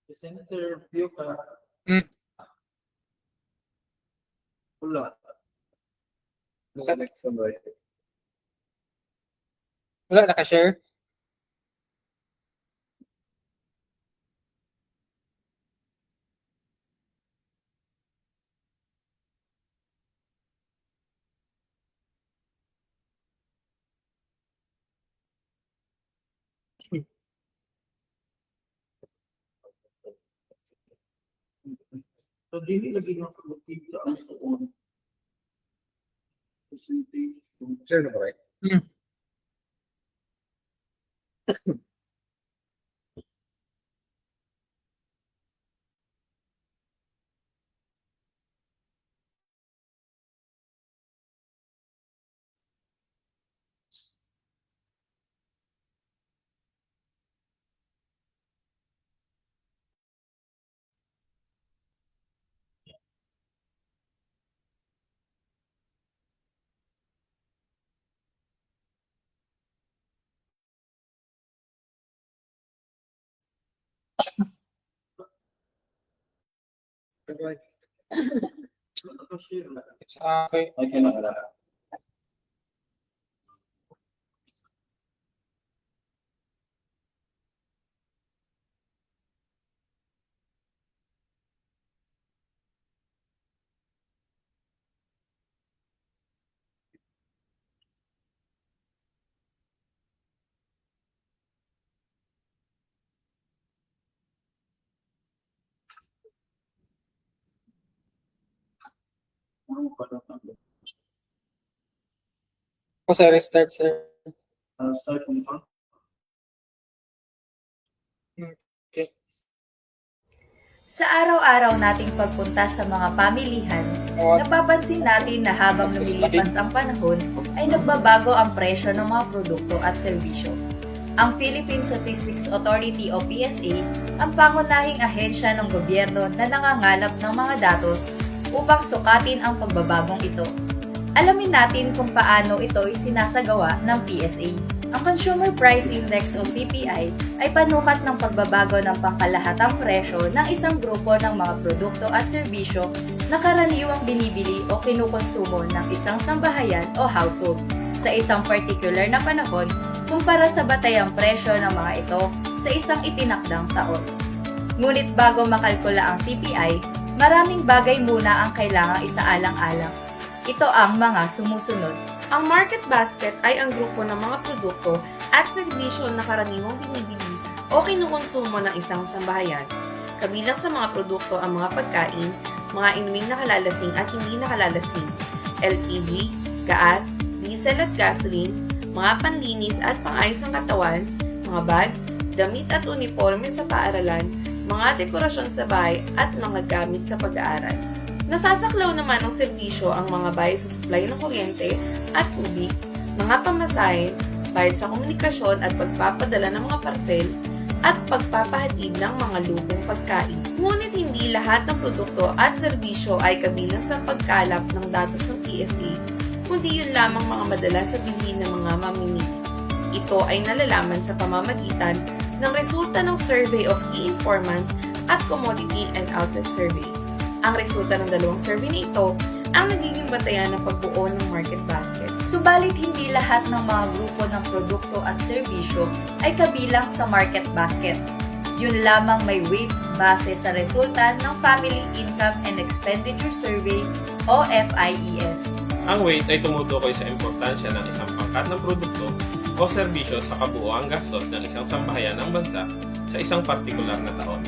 Interview ka. Hmm. Wala. Wala, naka-share. So, dili lagi ng produktibo sa ang tuon. Percentage. Sure na ba? Hmm. Okay. Ay, kinakala. Ano pa na ang O sa restart, sir. start mo pa? Okay. Sa araw-araw nating pagpunta sa mga pamilihan, napapansin natin na habang lumilipas ang panahon ay nagbabago ang presyo ng mga produkto at serbisyo. Ang Philippine Statistics Authority o PSA ang pangunahing ahensya ng gobyerno na nangangalap ng mga datos upang sukatin ang pagbabagong ito. Alamin natin kung paano ito isinasagawa ng PSA. Ang Consumer Price Index o CPI ay panukat ng pagbabago ng pangkalahatang presyo ng isang grupo ng mga produkto at serbisyo na karaniwang binibili o kinukonsumo ng isang sambahayan o household sa isang particular na panahon kumpara sa batayang presyo ng mga ito sa isang itinakdang taon. Ngunit bago makalkula ang CPI, maraming bagay muna ang kailangang isaalang-alang. Ito ang mga sumusunod. Ang market basket ay ang grupo ng mga produkto at serbisyo na karaniwang binibili o kinukonsumo ng isang sambahayan. Kabilang sa mga produkto ang mga pagkain, mga inuming nakalalasing at hindi nakalalasing, LPG, gas, diesel at gasoline, mga panlinis at pangayos ng katawan, mga bag, damit at uniforme sa paaralan, mga dekorasyon sa bahay at mga gamit sa pag-aaral. Nasasaklaw naman ng serbisyo ang mga bayad sa supply ng kuryente at tubig, mga pamasahe, bayad sa komunikasyon at pagpapadala ng mga parsel, at pagpapahatid ng mga lutong pagkain. Ngunit hindi lahat ng produkto at serbisyo ay kabilang sa pagkalap ng datos ng PSA, kundi yun lamang mga madalas sa bilhin ng mga mamimili. Ito ay nalalaman sa pamamagitan ng resulta ng Survey of Key Informants at Commodity and Outlet Survey. Ang resulta ng dalawang survey na ito ang nagiging batayan ng pagbuo ng market basket. Subalit hindi lahat ng mga grupo ng produkto at serbisyo ay kabilang sa market basket. Yun lamang may weights base sa resulta ng Family Income and Expenditure Survey o FIES. Ang weight ay tumutukoy sa importansya ng isang pangkat ng produkto o serbisyo sa kabuuang gastos ng isang sambahayan ng bansa sa isang partikular na taon.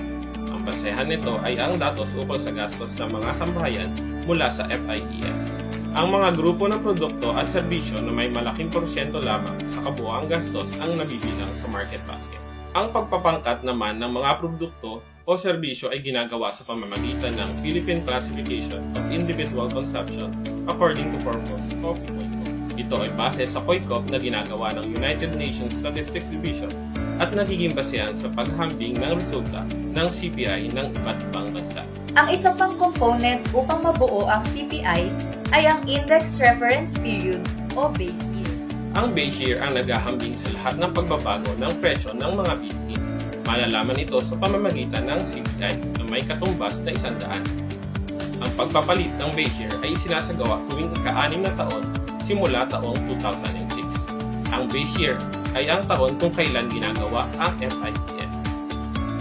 Ang basehan nito ay ang datos ukol sa gastos ng mga sambahayan mula sa FIES. Ang mga grupo ng produkto at serbisyo na may malaking porsyento lamang sa kabuuang gastos ang nabibilang sa market basket. Ang pagpapangkat naman ng mga produkto o serbisyo ay ginagawa sa pamamagitan ng Philippine Classification of Individual Consumption according to purpose o PCOICOP. Ito ay base sa COICOP na ginagawa ng United Nations Statistics Division at nagiging basehan sa paghambing ng resulta ng CPI ng iba't ibang bansa. Ang isa pang component upang mabuo ang CPI ay ang Index Reference Period o base year. Ang base year ang naghahambing sa lahat ng pagbabago ng presyo ng mga bilihin. Malalaman ito sa pamamagitan ng CPI na may katumbas na 100. Ang pagpapalit ng base year ay isinasagawa tuwing ika-6 na taon simula taong 2006. Ang base year ay ang taon kung kailan ginagawa ang FIPS.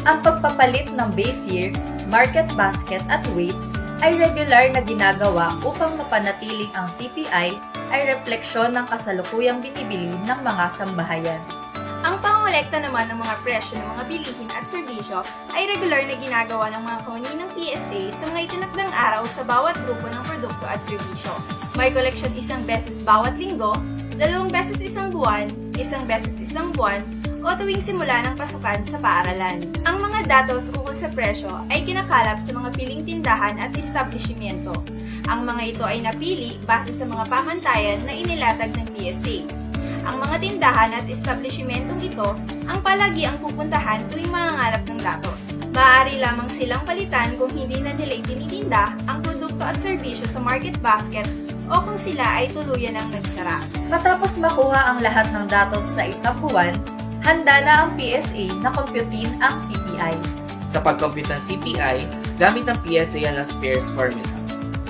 Ang pagpapalit ng base year, market basket at weights ay regular na ginagawa upang mapanatiling ang CPI ay refleksyon ng kasalukuyang binibili ng mga sambahayan. Ang pangolekta naman ng mga presyo ng mga bilihin at serbisyo ay regular na ginagawa ng mga kawani ng PSA sa mga itinakdang araw sa bawat grupo ng produkto at serbisyo. May koleksyon 1 beses bawat linggo, 2 beses isang buwan, 1 beses isang buwan, o tuwing simula ng pasukan sa paaralan. Ang mga datos ukol sa presyo ay kinakalap sa mga piling tindahan at establishmento. Ang mga ito ay napili base sa mga pamantayan na inilatag ng PSA. Ang mga tindahan at establishmentong ito ang palagi ang pupuntahan tuwing mangangalap ng datos. Maaari lamang silang palitan kung hindi na nila itinitinda ang produkto at serbisyo sa market basket o kung sila ay tuluyan ang nagsara. Matapos makuha ang lahat ng datos sa isang buwan, handa na ang PSA na computein ang CPI. Sa pag-compute ng CPI, gamit ang PSA ang Spears formula.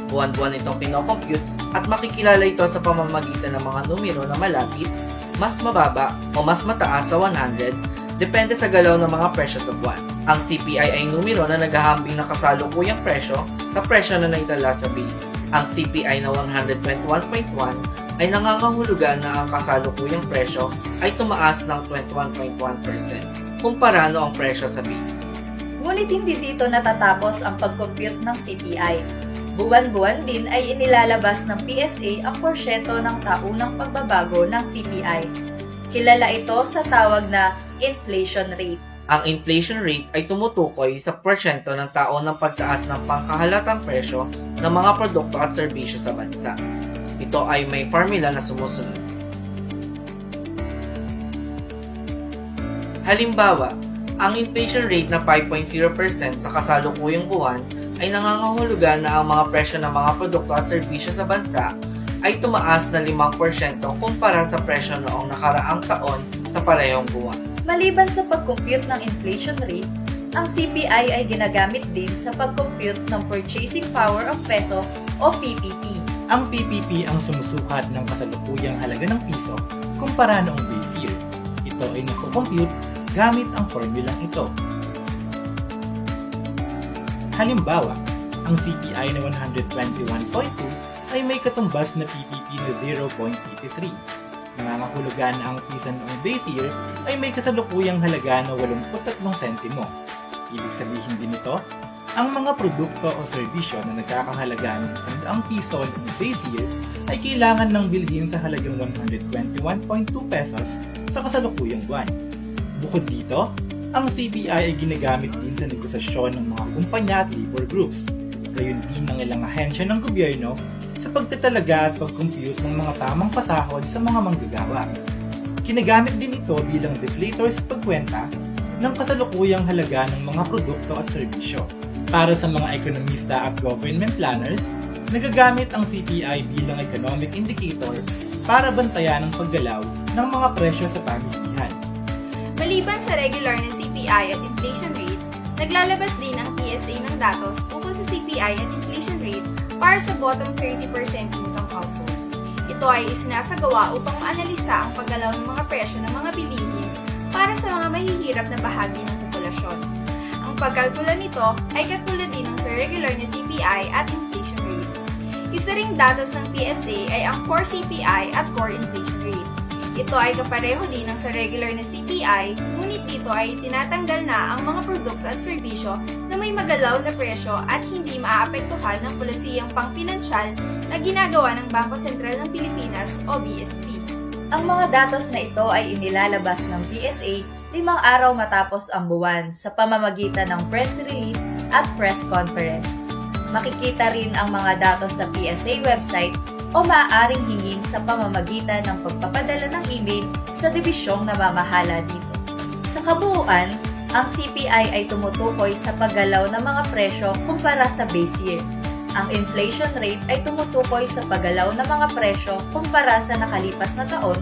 Buwan-buwan itong pinocompute at makikilala ito sa pamamagitan ng mga numero na malapit, mas mababa o mas mataas sa 100, depende sa galaw ng mga presyo sa buwan. Ang CPI ay numero na naghahambing ng kasalukuyang presyo sa presyo na naitala sa base. Ang CPI na 121.1 ay nangangahulugan na ang kasalukuyang presyo ay tumaas ng 21.1% kumpara noong presyo sa base. Ngunit hindi dito natatapos ang pag-compute ng CPI. Buwan-buwan din ay inilalabas ng PSA ang porsyento ng taunang pagbabago ng CPI. Kilala ito sa tawag na inflation rate. Ang inflation rate ay tumutukoy sa porsyento ng taonang pagtaas ng pangkahalatang presyo ng mga produkto at serbisyo sa bansa. Ito ay may formula na sumusunod. Halimbawa, ang inflation rate na 5.0% sa kasalukuyang buwan ay nangangahulugan na ang mga presyo ng mga produkto at serbisyo sa bansa ay tumaas na 5% kumpara sa presyo noong nakaraang taon sa parehong buwan. Maliban sa pag-compute ng inflation rate, ang CPI ay ginagamit din sa pag-compute ng Purchasing Power of Peso o PPP. Ang PPP ang sumusukat ng kasalukuyang halaga ng piso kumpara noong base year. Ito ay nakukompute gamit ang formulang ito. Halimbawa, ang CPI na 121.2 ay may katumbas na PPP na 0.83. Nangangahulugan na ang piso noong base year ay may kasalukuyang halaga na 83 sentimo. Ibig sabihin din ito, ang mga produkto o serbisyo na nagkakahalaga ng 100 piso noong base year ay kailangan ng bilhin sa halagang 121.2 pesos sa kasalukuyang buwan. Bukod dito, ang CPI ay ginagamit din sa negosasyon ng mga kumpanya at labor groups, gayon din ng ilang ahensya ng gobyerno sa pagtatalaga at pag-compute ng mga tamang pasahod sa mga manggagawa. Ginagamit din ito bilang deflator sa pagkwenta ng kasalukuyang halaga ng mga produkto at serbisyo. Para sa mga ekonomista at government planners, nagagamit ang CPI bilang economic indicator para bantayan ang paggalaw ng mga presyo sa pamilihan. Maliban sa regular na CPI at inflation rate, naglalabas din ang PSA ng datos ukol sa CPI at inflation rate para sa bottom 30% income household. Ito ay isinasagawa upang maanalisa ang paggalaw ng mga presyo ng mga bilihin para sa mga mahihirap na bahagi ng populasyon. Ang pagkalkula nito ay katulad din ng sa regular na CPI at inflation rate. Isa ring datos ng PSA ay ang core CPI at core inflation rate. Ito ay kapareho din ng sa regular na CPI, ngunit dito ay tinatanggal na ang mga produkto at serbisyo na may magalaw na presyo at hindi maaapektuhan ng polisiyang pangpinansyal na ginagawa ng Bangko Sentral ng Pilipinas o BSP. Ang mga datos na ito ay inilalabas ng PSA 5 araw matapos ang buwan sa pamamagitan ng press release at press conference. Makikita rin ang mga datos sa PSA website o maaaring hingin sa pamamagitan ng pagpapadala ng email sa dibisyong namamahala dito. Sa kabuuan, ang CPI ay tumutukoy sa paggalaw ng mga presyo kumpara sa base year. Ang inflation rate ay tumutukoy sa paggalaw ng mga presyo kumpara sa nakalipas na taon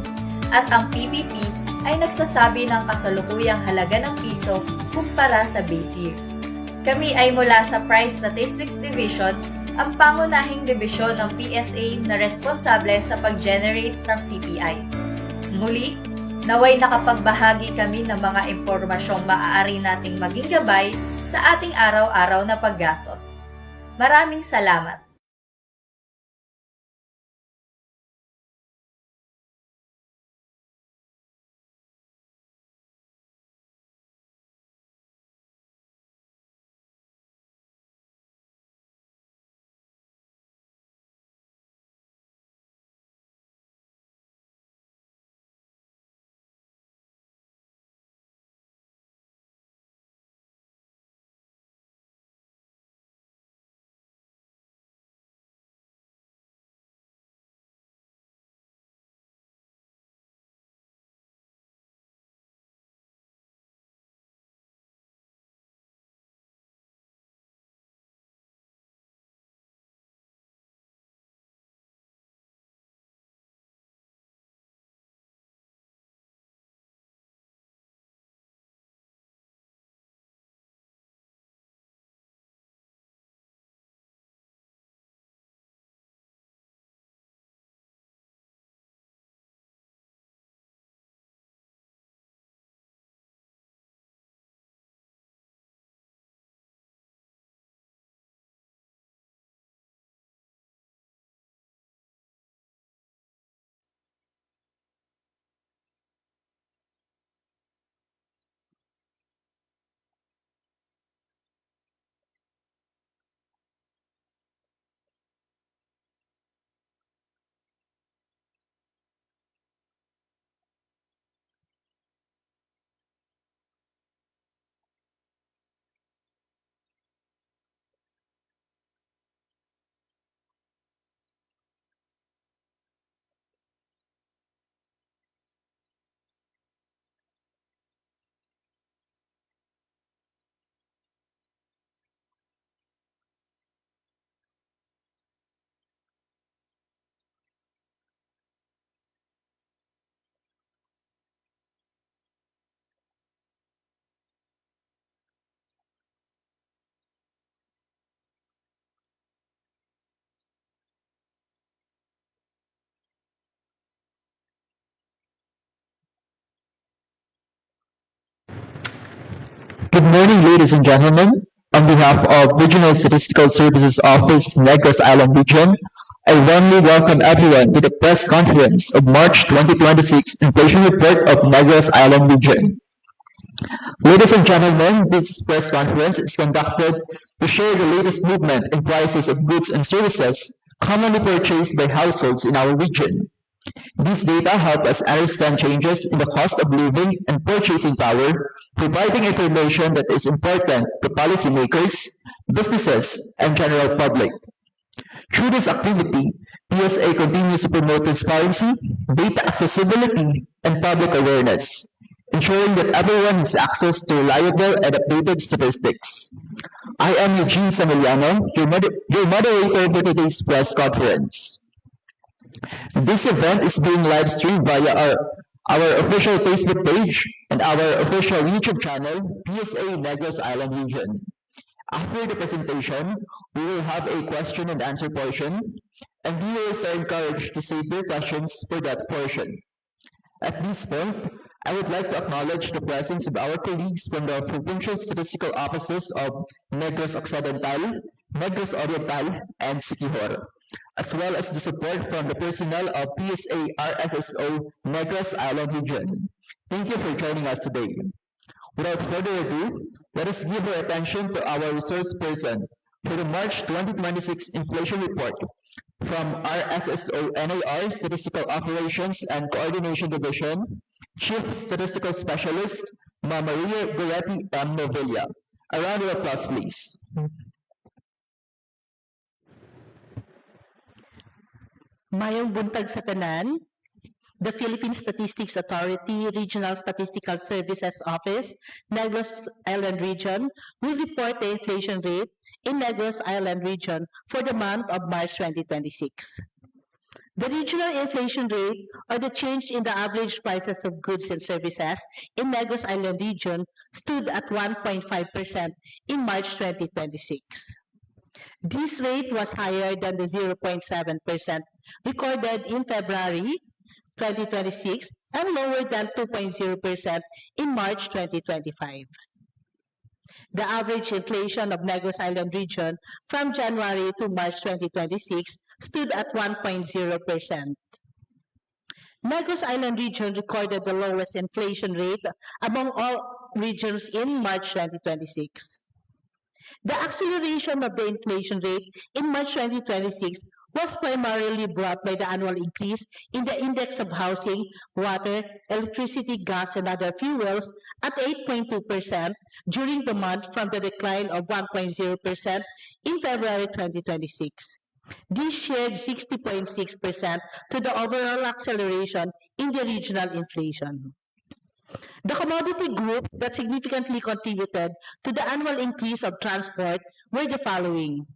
at ang PPP ay nagsasabi ng kasalukuyang halaga ng piso kumpara sa base year. Kami ay mula sa Price Statistics Division, ang pangunahing dibisyon ng PSA na responsable sa pag-generate ng CPI. Muli, naway nakapagbahagi kami ng mga impormasyong maaari nating maging gabay sa ating araw-araw na paggastos. Maraming salamat! Good morning, ladies and gentlemen. On behalf of Regional Statistical Services Office, Negros Island Region, I warmly welcome everyone to the press conference of March 2026 Inflation Report of Negros Island Region. Ladies and gentlemen, this press conference is conducted to share the latest movement in prices of goods and services commonly purchased by households in our region. These data help us understand changes in the cost of living and purchasing power, providing information that is important to policymakers, businesses, and general public. Through this activity, PSA continues to promote transparency, data accessibility, and public awareness, ensuring that everyone has access to reliable and updated statistics. I am Eugene Samiliano, your moderator for today's press conference. This event is being live streamed via our official Facebook page and our official YouTube channel, PSA Negros Island Region. After the presentation, we will have a question and answer portion, and viewers are encouraged to save their questions for that portion. At this point, I would like to acknowledge the presence of our colleagues from the provincial statistical offices of Negros Occidental, Negros Oriental, and Siquijor, as well as the support from the personnel of PSA RSSO Negros Island Region. Thank you for joining us today. Without further ado, let us give our attention to our resource person for the March 2026 Inflation Report from RSSO NAR Statistical Operations and Coordination Division, Chief Statistical Specialist, Ma Maria Goretti M. Novilla. A round of applause, please. Mayong buntag sa tanan, the Philippine Statistics Authority Regional Statistical Services Office, Negros Island Region, will report the inflation rate in Negros Island Region for the month of March 2026. The regional inflation rate, or the change in the average prices of goods and services in Negros Island region, stood at 1.5% in March 2026. This rate was higher than the 0.7% recorded in February 2026 and lower than 2.0% in March 2025. The average inflation of Negros Island region from January to March 2026 stood at 1.0%. Negros Island region recorded the lowest inflation rate among all regions in March 2026. The acceleration of the inflation rate in March 2026 was primarily brought by the annual increase in the index of housing, water, electricity, gas, and other fuels at 8.2% during the month from the decline of 1.0% in February 2026. This shared 60.6% to the overall acceleration in the regional inflation. The commodity group that significantly contributed to the annual increase of transport were the following: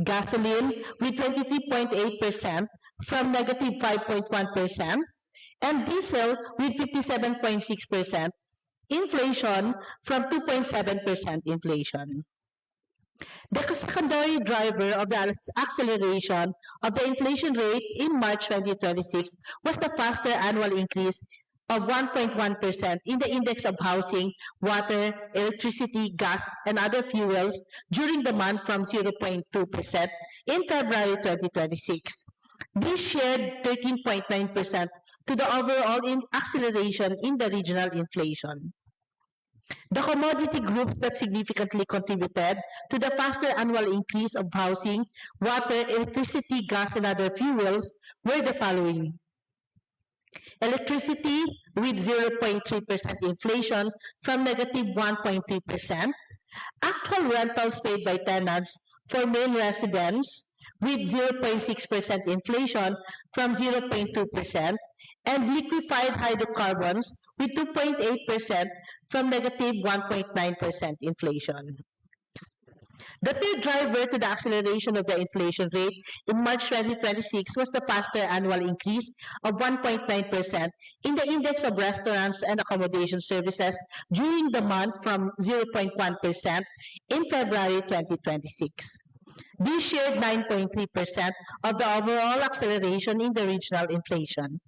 gasoline with 23.8% from negative 5.1%, and diesel with 57.6%, inflation from 2.7% inflation. The secondary driver of the acceleration of the inflation rate in March 2026 was the faster annual increase of 1.1% in the index of housing, water, electricity, gas, and other fuels during the month from 0.2% in February 2026. This shared 13.9% to the overall acceleration in the regional inflation. The commodity groups that significantly contributed to the faster annual increase of housing, water, electricity, gas, and other fuels were the following: electricity with 0.3% inflation from negative 1.3%, actual rentals paid by tenants for main residents with 0.6% inflation from 0.2%, and liquefied hydrocarbons with 2.8% from negative 1.9% inflation. The third driver to the acceleration of the inflation rate in March 2026 was the faster annual increase of 1.9% in the index of restaurants and accommodation services during the month from 0.1% in February 2026. This shared 9.3% of the overall acceleration in the regional inflation.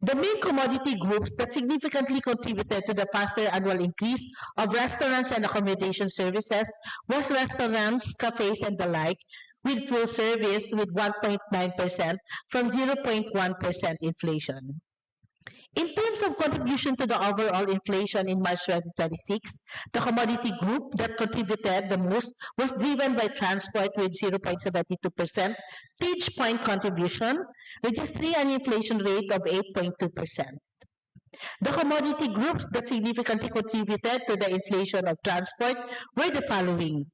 The main commodity groups that significantly contributed to the faster annual increase of restaurants and accommodation services was restaurants, cafes, and the like, with full service with 1.9% from 0.1% inflation. In terms of contribution to the overall inflation in March 2026, the commodity group that contributed the most was driven by transport with 0.72 percentage point contribution, registering an inflation rate of 8.2%. The commodity groups that significantly contributed to the inflation of transport were the following: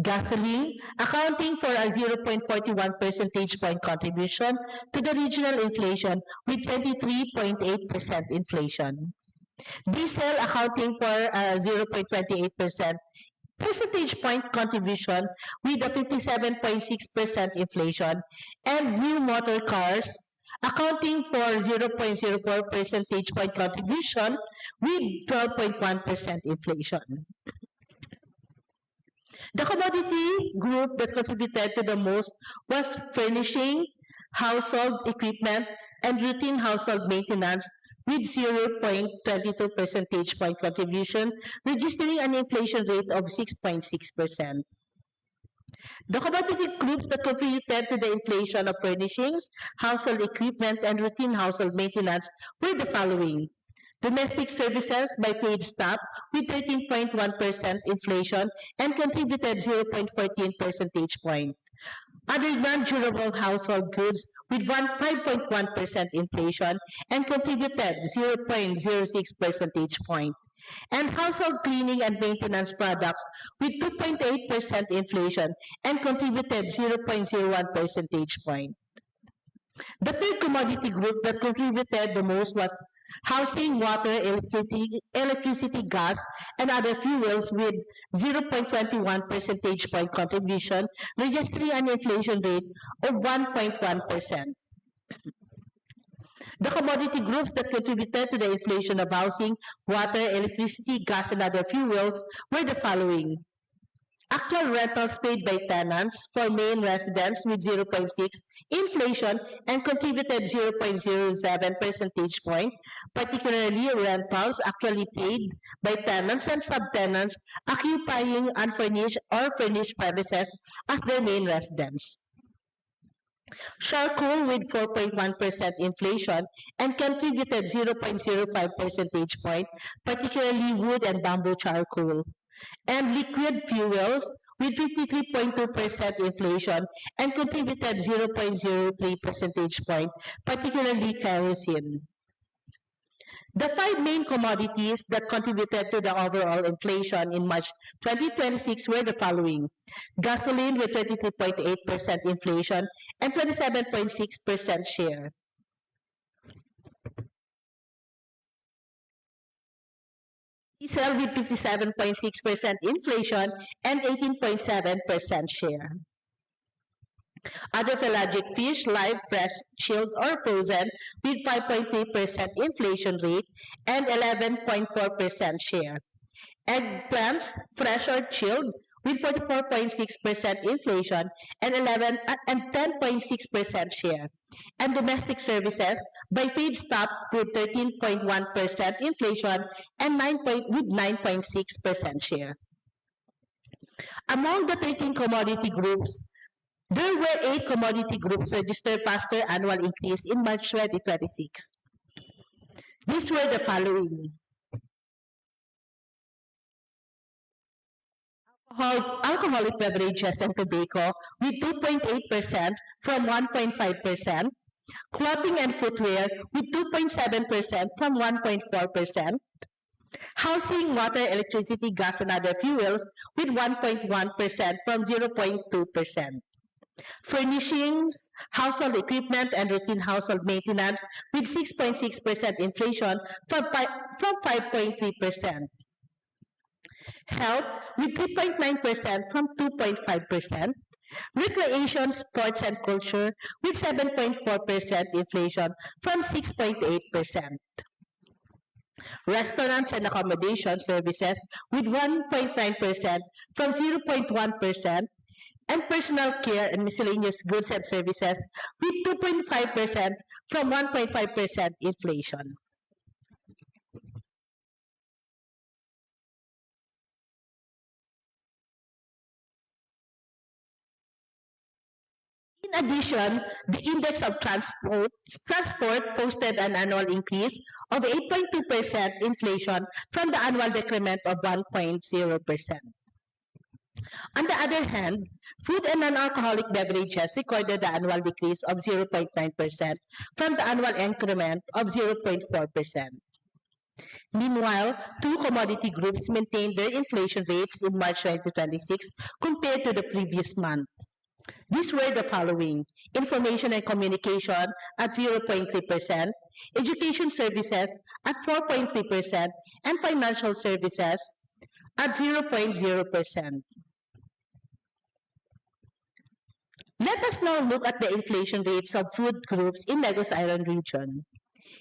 gasoline, accounting for a 0.41 percentage point contribution to the regional inflation with 23.8% inflation. Diesel, accounting for a 0.28% percentage point contribution with a 57.6% inflation, and new motor cars, accounting for 0.04 percentage point contribution with 12.1% inflation. The commodity group that contributed to the most was furnishing, household equipment, and routine household maintenance with 0.22 percentage point contribution, registering an inflation rate of 6.6%. The commodity groups that contributed to the inflation of furnishings, household equipment, and routine household maintenance were the following: domestic services by paid staff with 13.1% inflation and contributed 0.14 percentage point. Other non-durable household goods with 5.1% inflation and contributed 0.06 percentage point. And household cleaning and maintenance products with 2.8% inflation and contributed 0.01 percentage point. The third commodity group that contributed the most was housing, water, electricity, gas, and other fuels with 0.21 percentage point contribution, registering an inflation rate of 1.1%. The commodity groups that contributed to the inflation of housing, water, electricity, gas, and other fuels were the following. Actual rentals paid by tenants for main residents with 0.6 inflation and contributed 0.07 percentage point, particularly rentals actually paid by tenants and subtenants occupying unfurnished or furnished premises as their main residence. Charcoal with 4.1% inflation and contributed 0.05 percentage point, particularly wood and bamboo charcoal. And liquid fuels with 53.2% inflation and contributed 0.03 percentage point, particularly kerosene. The five main commodities that contributed to the overall inflation in March 2026 were the following. Gasoline with 23.8% inflation and 27.6% share. Diesel with 57.6% inflation and 18.7% share. Other pelagic fish, live, fresh, chilled, or frozen with 5.3% inflation rate and 11.4% share. Eggplants, fresh or chilled, with 44.6% inflation and 10.6% share. And domestic services by feedstock with 13.1% inflation and 9.6% share. Among the 13 commodity groups, there were 8 commodity groups registered faster annual increase in March 2026. These were the following. Alcoholic beverages and tobacco with 2.8% from 1.5%, clothing and footwear with 2.7% from 1.4%, housing, water, electricity, gas, and other fuels with 1.1% from 0.2%. Furnishings, household equipment, and routine household maintenance with 6.6% inflation from 5.3%. Health with 3.9% from 2.5%. Recreation, sports, and culture with 7.4% inflation from 6.8%. Restaurants and accommodation services with 1.9% from 0.1%. And personal care and miscellaneous goods and services with 2.5% from 1.5% inflation. In addition, the index of transport posted an annual increase of 8.2% inflation from the annual decrement of 1.0%. On the other hand, food and non-alcoholic beverages recorded the annual decrease of 0.9% from the annual increment of 0.4%. Meanwhile, 2 commodity groups maintained their inflation rates in March 2026 compared to the previous month. These were the following. Information and communication at 0.3%, education services at 4.3%, and financial services at 0.0%. Let us now look at the inflation rates of food groups in Negros Island region.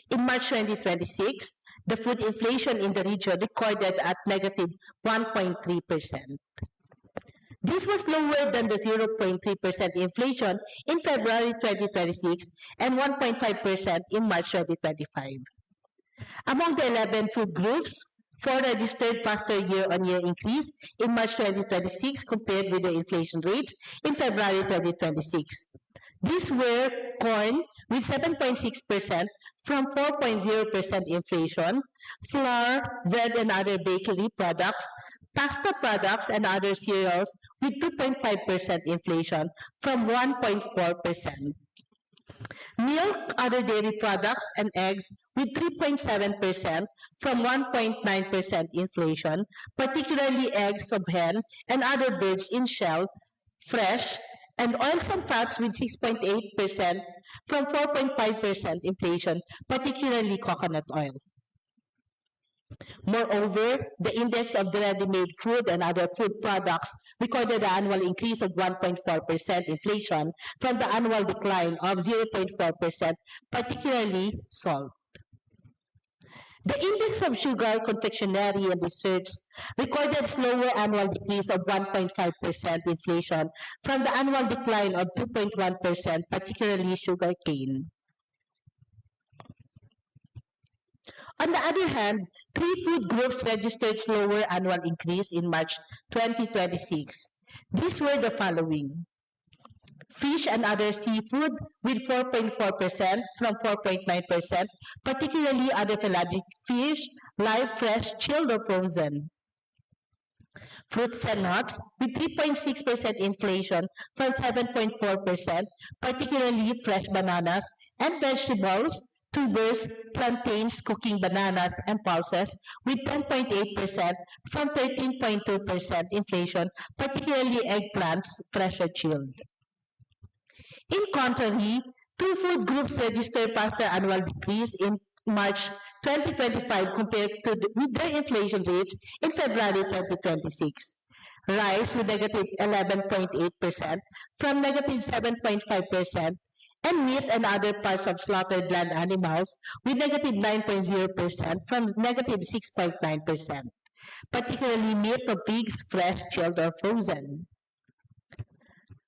In March 2026, the food inflation in the region recorded at negative 1.3%. This was lower than the 0.3% inflation in February 2026 and 1.5% in March 2025. Among the 11 food groups, 4 registered faster year-on-year increase in March 2026 compared with the inflation rates in February 2026. These were corn with 7.6% from 4.0% inflation, flour, bread and other bakery products, pasta products and other cereals with 2.5% inflation from 1.4%. Milk, other dairy products, and eggs with 3.7% from 1.9% inflation, particularly eggs of hen and other birds in shell, fresh, and oils and fats with 6.8% from 4.5% inflation, particularly coconut oil. Moreover, the index of the ready-made food and other food products recorded an annual increase of 1.4% inflation from the annual decline of 0.4%, particularly salt. The index of sugar, confectionery, and desserts recorded slower annual decrease of 1.5% inflation from the annual decline of 2.1%, particularly sugar cane. On the other hand, three food groups registered slower annual increase in March 2026. These were the following: fish and other seafood with 4.4% from 4.9%, particularly other pelagic fish, live, fresh, chilled, or frozen. Fruits and nuts with 3.6% inflation from 7.4%, particularly fresh bananas, and vegetables, tubers, plantains, cooking bananas, and pulses with 10.8% from 13.2% inflation, particularly eggplants, fresh or chilled. In contrary, two food groups registered faster annual decrease in March 2025 compared with their inflation rates in February 2026. Rice with negative 11.8% from negative 7.5%, and meat and other parts of slaughtered land animals with negative 9.0% from negative 6.9%, particularly meat of pigs, fresh, chilled, or frozen.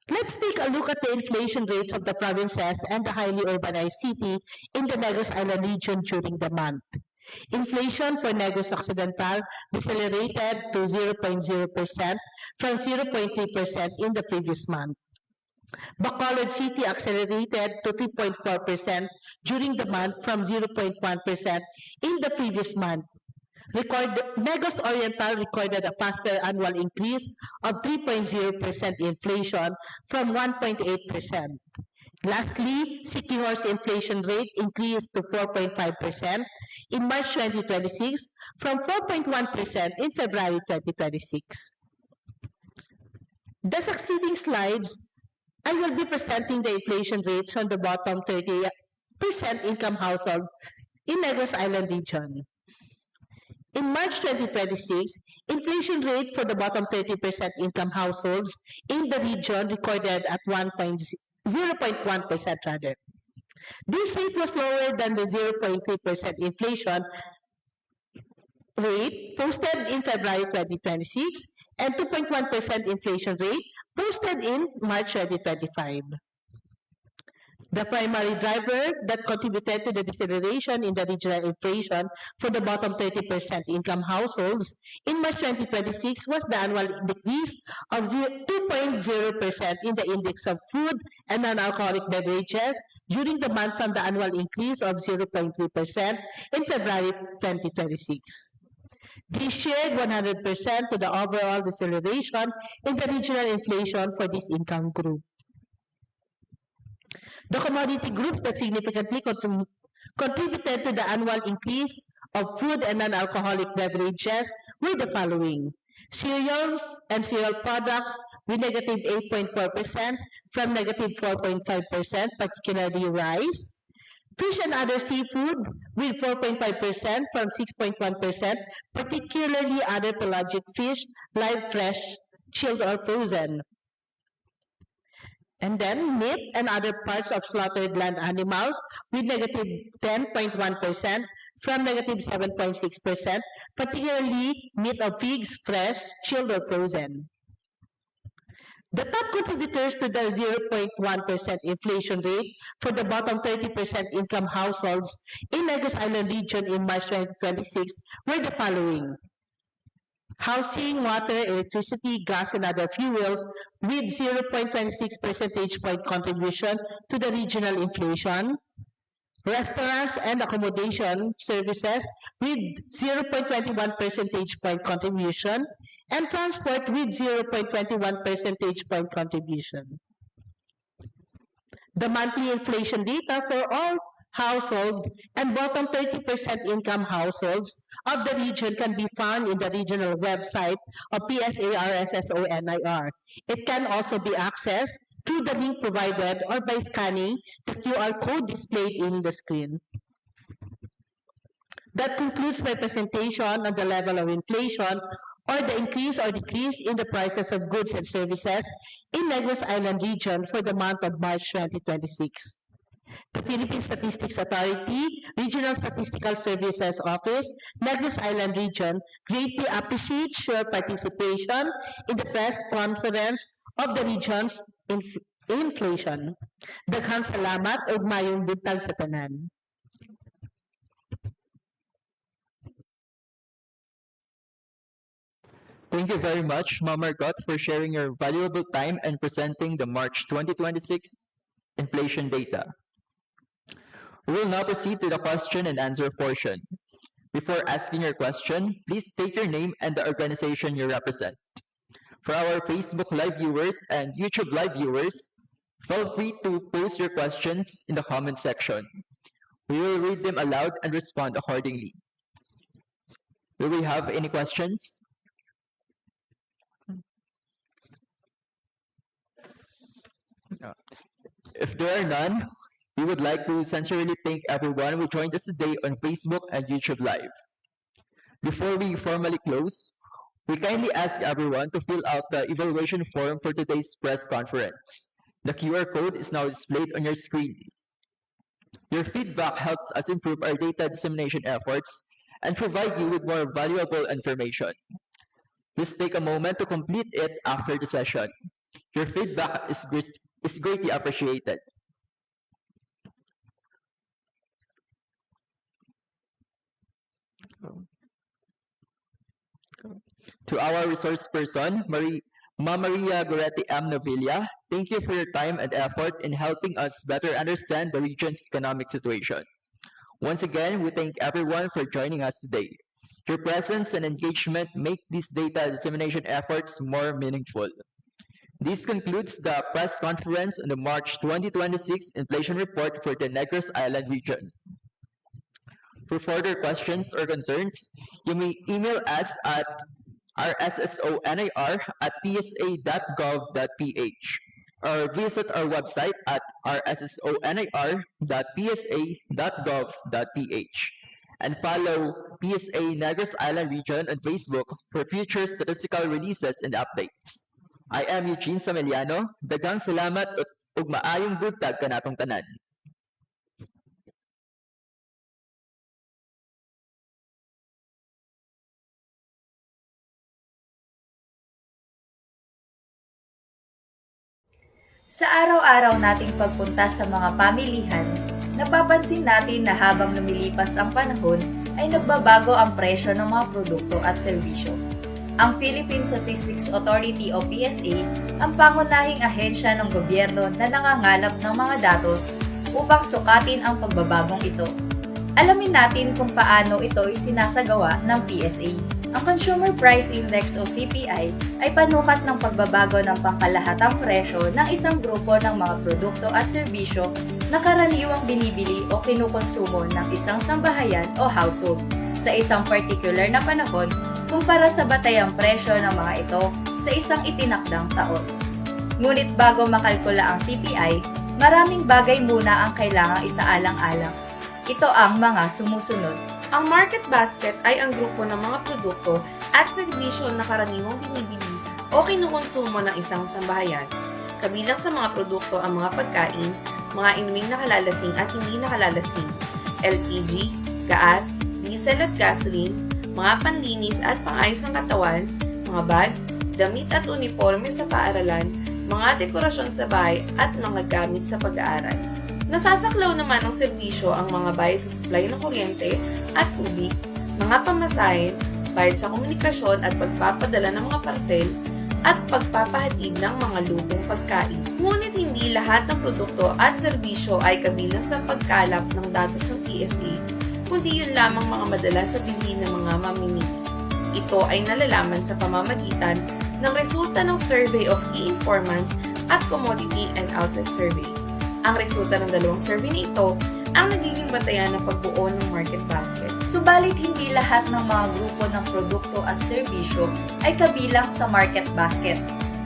Let's take a look at the inflation rates of the provinces and the highly urbanized city in the Negros Island region during the month. Inflation for Negros Occidental decelerated to 0.0% from 0.3% in the previous month. Bacolod City accelerated to 2.4% during the month from 0.1% in the previous month. Negros Oriental recorded a faster annual increase of 3.0% inflation from 1.8%. Lastly, Siquijor's inflation rate increased to 4.5% in March 2026 from 4.1% in February 2026. The succeeding slides, I will be presenting the inflation rates on the bottom 30% income household in Negros Island region. In March 2026, inflation rate for the bottom 30% income households in the region recorded at 0.1% rather. This rate was lower than the 0.3% inflation rate posted in February 2026 and 2.1% inflation rate posted in March 2025. The primary driver that contributed to the deceleration in the regional inflation for the bottom 30% income households in March 2026 was the annual decrease of 2.0% in the index of food and non-alcoholic beverages during the month from the annual increase of 0.3% in February 2026. This shared 100% to the overall deceleration in the regional inflation for this income group. The commodity groups that significantly contributed to the annual increase of food and non-alcoholic beverages were the following: cereals and cereal products with negative 8.4% from negative 4.5%, particularly rice; fish and other seafood with 4.5% from 6.1%, particularly other pelagic fish, live, fresh, chilled, or frozen; and then meat and other parts of slaughtered land animals with negative 10.1% from negative 7.6%, particularly meat of pigs, fresh, chilled, or frozen. The top contributors to the 0.1% inflation rate for the bottom 30% income households in Negros Island region in March 2026 were the following: housing, water, electricity, gas, and other fuels with 0.26 percentage point contribution to the regional inflation; restaurants and accommodation services with 0.21 percentage point contribution; and transport with 0.21 percentage point contribution. The monthly inflation data for all household and bottom 30% income households of the region can be found in the regional website of PSARSSONIR. It can also be accessed through the link provided or by scanning the QR code displayed in the screen. That concludes my presentation on the level of inflation or the increase or decrease in the prices of goods and services in Negros Island region for the month of March 2026. The Philippine Statistics Authority, Regional Statistical Services Office, Negros Island Region greatly appreciates your participation in the press conference of the region's inflation. Daghang salamat ug mayong buntag sa tanan. Thank you very much, Ma'am Margot, for sharing your valuable time and presenting the March 2026 inflation data. We will now proceed to the question and answer portion. Before asking your question, please state your name and the organization you represent. For our Facebook Live viewers and YouTube Live viewers, feel free to post your questions in the comment section. We will read them aloud and respond accordingly. Do we have any questions? If there are none, we would like to sincerely thank everyone who joined us today on Facebook and YouTube Live. Before we formally close, we kindly ask everyone to fill out the evaluation form for today's press conference. The QR code is now displayed on your screen. Your feedback helps us improve our data dissemination efforts and provide you with more valuable information. Please take a moment to complete it after the session. Your feedback is greatly appreciated. To our resource person, Ma Maria Goretti M. Novilla, thank you for your time and effort in helping us better understand the region's economic situation. Once again, we thank everyone for joining us today. Your presence and engagement make these data dissemination efforts more meaningful. This concludes the press conference on the March 2026 inflation report for the Negros Island region. For further questions or concerns, you may email us at rssonir@psa.gov.ph or visit our website at rssonir.psa.gov.ph and follow PSA Negros Island Region on Facebook for future statistical releases and updates. I am Eugene Sameliano. Daghang salamat ug maayong buntag kanatong tanan. Sa araw-araw nating pagpunta sa mga pamilihan, napapansin natin na habang lumilipas ang panahon ay nagbabago ang presyo ng mga produkto at serbisyo. Ang Philippine Statistics Authority o PSA ang pangunahing ahensya ng gobyerno na nangangalap ng mga datos upang sukatin ang pagbabagong ito. Alamin natin kung paano ito isinasagawa ng PSA. Ang Consumer Price Index o CPI ay panukat ng pagbabago ng pangkalahatang presyo ng isang grupo ng mga produkto at serbisyo na karaniwang binibili o kinukonsumo ng isang sambahayan o household sa isang particular na panahon kumpara sa batayang presyo ng mga ito sa isang itinakdang taon. Ngunit bago makalkula ang CPI, maraming bagay muna ang kailangang isaalang-alang. Ito ang mga sumusunod. Ang market basket ay ang grupo ng mga produkto at serbisyo na karaniwang binibili o kinukonsumo ng isang sambahayan. Kabilang sa mga produkto ang mga pagkain, mga inuming nakalalasing at hindi nakalalasing, LPG, gas, diesel at gasoline, mga panlinis at pangayos ng katawan, mga bag, damit at uniforme sa paaralan, mga dekorasyon sa bahay at mga gamit sa pag-aaral. Nasasaklaw naman ng serbisyo ang mga bayad sa supply ng kuryente at tubig, mga pamasahe, bayad sa komunikasyon at pagpapadala ng mga parcel, at pagpapahatid ng mga lutong pagkain. Ngunit hindi lahat ng produkto at serbisyo ay kabilang sa pagkalap ng datos ng PSA, kundi yun lamang mga madalas sa bilhin ng mga mamimili. Ito ay nalalaman sa pamamagitan ng resulta ng Survey of Key Informants at Commodity and Outlet Survey. Ang resulta ng dalawang survey na ito ang nagiging batayan ng pagbuo ng market basket. Subalit hindi lahat ng mga grupo ng produkto at serbisyo ay kabilang sa market basket.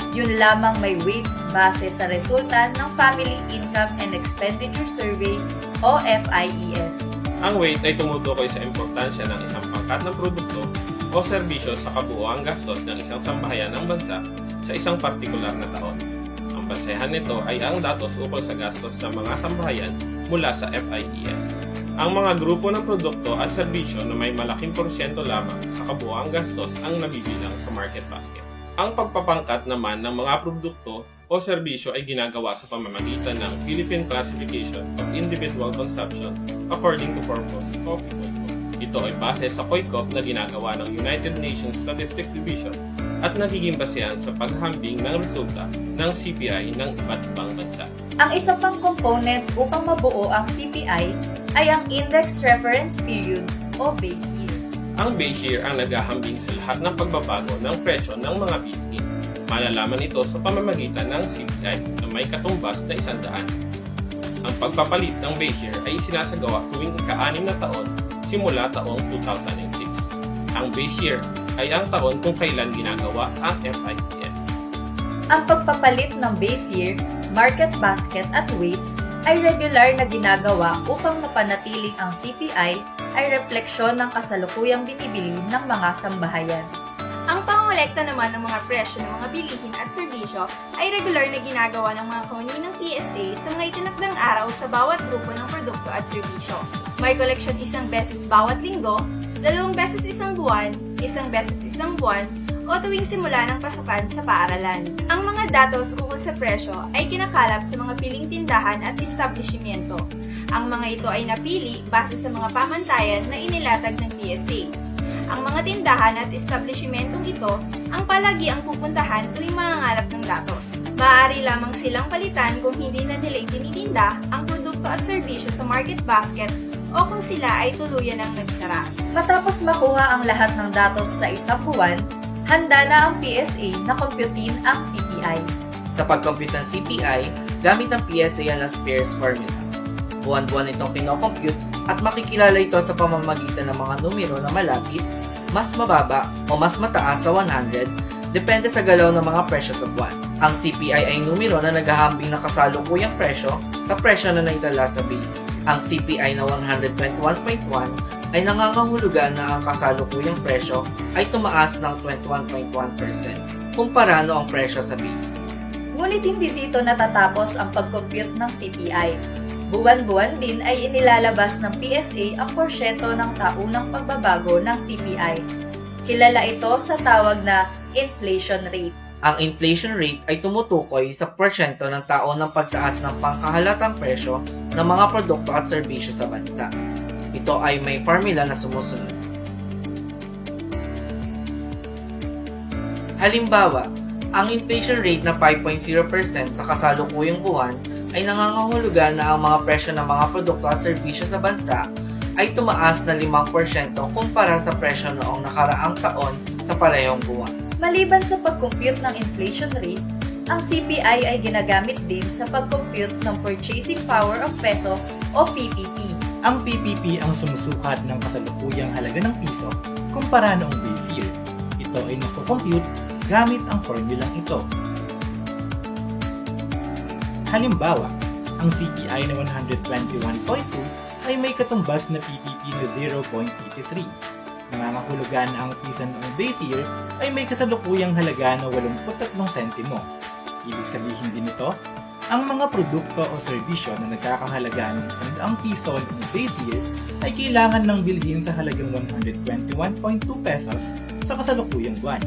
Yun lamang may weights base sa resulta ng Family Income and Expenditure Survey o FIES. Ang weight ay tumutukoy sa importansya ng isang pangkat ng produkto o serbisyo sa kabuoang gastos ng isang sambahayan ng bansa sa isang partikular na taon. Ang basehan nito ay ang datos ukol sa gastos ng mga sambahayan mula sa FIES. Ang mga grupo ng produkto at serbisyo na may malaking porsyento lamang sa kabuoang gastos ang nabibilang sa market basket. Ang pagpapangkat naman ng mga produkto o serbisyo ay ginagawa sa pamamagitan ng Philippine Classification of Individual Consumption According to Purpose o PCOICOP. Ito ay base sa COICOP na ginagawa ng United Nations Statistics Division at nagiging basehan sa paghambing ng resulta ng CPI ng iba't ibang bansa. Ang isa pang component upang mabuo ang CPI ay ang Index Reference Period o base year. Ang base year ang naghahambing sa lahat ng pagbabago ng presyo ng mga bilihin. Malalaman ito sa pamamagitan ng CPI na may katumbas na 100. Ang pagpapalit ng base year ay isinasagawa tuwing ika-6 na taon simula taong 2006. Ang base year ay ang taon kung kailan ginagawa ang FIES. Ang pagpapalit ng base year, market basket at weights ay regular na ginagawa upang mapanatiling ang CPI ay refleksyon ng kasalukuyang binibili ng mga sambahayan. Ang pangolekta naman ng mga presyo ng mga bilihin at serbisyo ay regular na ginagawa ng mga kawani ng PSA sa mga itinakdang araw sa bawat grupo ng produkto at serbisyo. May koleksyon 1 beses bawat linggo, 2 beses isang buwan, 1 beses isang buwan, o tuwing simula ng pasukan sa paaralan. Ang mga datos ukol sa presyo ay kinakalap sa mga piling tindahan at establishmento. Ang mga ito ay napili base sa mga pamantayan na inilatag ng PSA. Ang mga tindahan at establishmentong ito ang palagi ang pupuntahan tuwing mangangalap ng datos. Maaari lamang silang palitan kung hindi na nila itinitinda ang produkto at serbisyo sa market basket o kung sila ay tuluyan ang nagsara. Matapos makuha ang lahat ng datos sa isang buwan, handa na ang PSA na computein ang CPI. Sa pag-compute ng CPI, gamit ang PSA ang Spears formula. Buwan-buwan itong kinocompute at makikilala ito sa pamamagitan ng mga numero na malapit, mas mababa o mas mataas sa 100 depende sa galaw ng mga presyo sa buwan. Ang CPI ay numero na naghahambing ng kasalukuyang presyo sa presyo na naitala sa base. Ang CPI na 121.1 ay nangangahulugan na ang kasalukuyang presyo ay tumaas ng 21.1% kumpara noong presyo sa base. Ngunit hindi dito natatapos ang pag-compute ng CPI. Buwan-buwan din ay inilalabas ng PSA ang porsyento ng taunang pagbabago ng CPI. Kilala ito sa tawag na inflation rate. Ang inflation rate ay tumutukoy sa porsyento ng taon ng pagtaas ng pangkahalatang presyo ng mga produkto at serbisyo sa bansa. Ito ay may formula na sumusunod. Halimbawa, ang inflation rate na 5.0% sa kasalukuyang buwan ay nangangahulugan na ang mga presyo ng mga produkto at serbisyo sa bansa ay tumaas na 5% kumpara sa presyo noong nakaraang taon sa parehong buwan. Maliban sa pag-compute ng inflation rate, ang CPI ay ginagamit din sa pag-compute ng Purchasing Power of Peso o PPP. Ang PPP ang sumusukat ng kasalukuyang halaga ng piso kumpara noong base year. Ito ay nakocompute gamit ang formulang ito. Halimbawa, ang CPI na 121.2 ay may katumbas na PPP na 0.83. Nangangahulugan ang piso noong base year ay may kasalukuyang halaga na 83 sentimo. Ibig sabihin din ito, ang mga produkto o serbisyo na nagkakahalaga ng 100 piso noong base year ay kailangan ng bilhin sa halagang 121.2 pesos sa kasalukuyang buwan.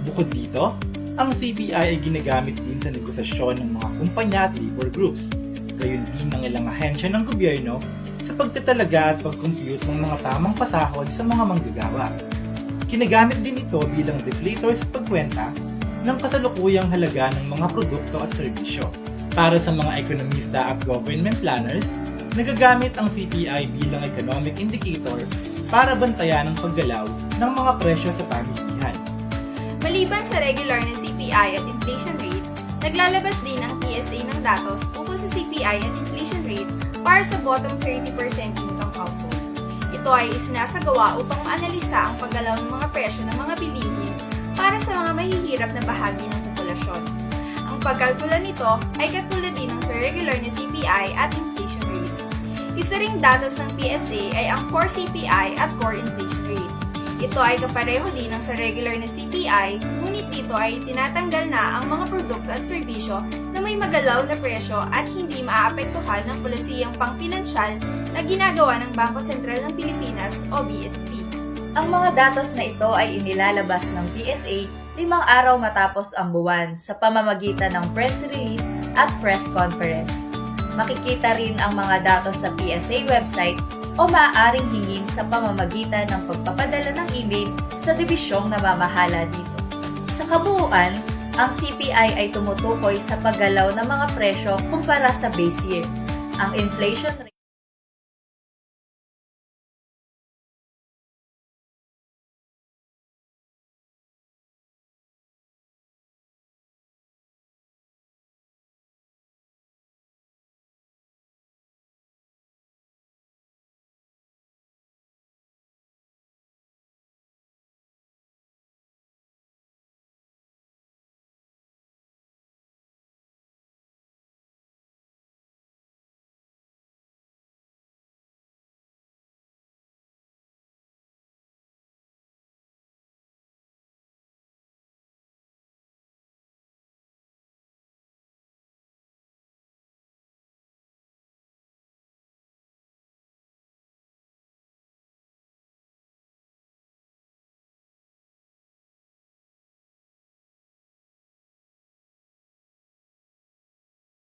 Bukod dito, ang CPI ay ginagamit din sa negosasyon ng mga kumpanya at labor groups, gayon din ng ilang ahensya ng gobyerno sa pagtatalaga at pag-compute ng mga tamang pasahod sa mga manggagawa. Ginagamit din ito bilang deflator sa pagkwenta ng kasalukuyang halaga ng mga produkto at serbisyo. Para sa mga ekonomista at government planners, nagagamit ang CPI bilang economic indicator para bantayan ang paggalaw ng mga presyo sa pamilihan. Maliban sa regular na CPI at inflation rate, naglalabas din ang PSA ng datos ukol sa CPI at inflation rate para sa bottom 30% income household. Ito ay isinasagawa upang maanalisa ang paggalaw ng mga presyo ng mga bilihin para sa mga mahihirap na bahagi ng populasyon. kalkulasyon. Ang pagkalkula nito ay katulad din ng sa regular na CPI at inflation rate. Isa ring datos ng PSA ay ang core CPI at core inflation rate. Ito ay kapareho din ng sa regular na CPI, ngunit dito ay tinatanggal na ang mga produkto at serbisyo na may magalaw na presyo at hindi maaapektuhan ng polisiyang pangpinansyal na ginagawa ng Bangko Sentral ng Pilipinas o BSP. Ang mga datos na ito ay inilalabas ng PSA 5 araw matapos ang buwan sa pamamagitan ng press release at press conference. Makikita rin ang mga datos sa PSA website o maaaring hingin sa pamamagitan ng pagpapadala ng email sa dibisyong namamahala dito. Sa kabuuan, ang CPI ay tumutukoy sa paggalaw ng mga presyo kumpara sa base year. Ang inflation rate